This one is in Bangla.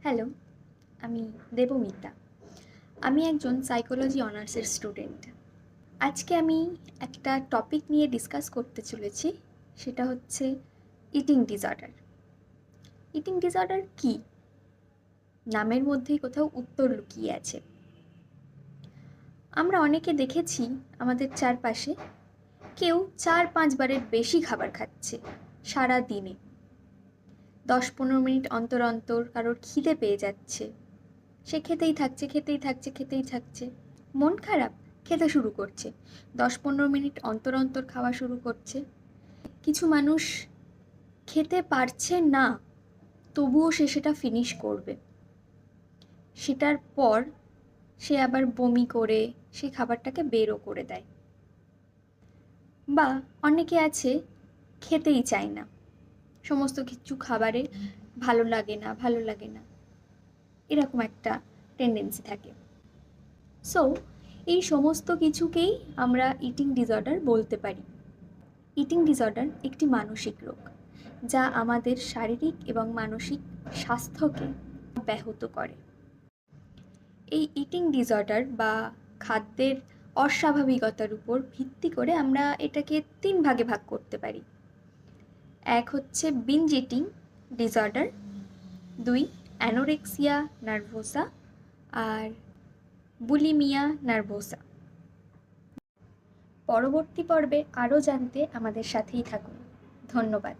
হ্যালো, আমি দেবমিতা। আমি একজন সাইকোলজি অনার্সের স্টুডেন্ট। আজকে আমি একটা টপিক নিয়ে ডিসকাস করতে চলেছি, সেটা হচ্ছে ইটিং ডিসঅর্ডার। ইটিং ডিসঅর্ডার কী? নামের মধ্যেই কোথাও উত্তর লুকিয়ে আছে। আমরা অনেকে দেখেছি আমাদের চারপাশে কেউ 4-5 বারের বেশি খাবার খাচ্ছে সারা দিনে। 10-15 মিনিট অন্তর অন্তর কারোর খিদে পেয়ে যাচ্ছে, সে খেতেই থাকছে। মন খারাপ, খেতে শুরু করছে, 10-15 মিনিট অন্তর অন্তর খাওয়া শুরু করছে। কিছু মানুষ খেতে পারছে না, তবুও সে সেটা ফিনিশ করবে। সেটার পর সে আবার বমি করে সেই খাবারটাকে বেরও করে দেয়। বা অনেকে আছে খেতেই চায় না, সমস্ত কিছু খাবারে ভালো লাগে না, এরকম একটা টেন্ডেন্সি থাকে। সো এই সমস্ত কিছুকেই আমরা ইটিং ডিসঅর্ডার বলতে পারি। ইটিং ডিসঅর্ডার একটি মানসিক রোগ, যা আমাদের শারীরিক এবং মানসিক স্বাস্থ্যকে ব্যাহত করে। এই ইটিং ডিসঅর্ডার বা খাদ্যের অস্বাভাবিকতার উপর ভিত্তি করে আমরা এটাকে 3 ভাগে ভাগ করতে পারি। এক হচ্ছে binge eating disorder, 2 anorexia nervosa, আর বুলিমিয়া নার্ভোসা। পরবর্তী পর্বে আরও জানতে আমাদের সাথেই থাকুন। ধন্যবাদ।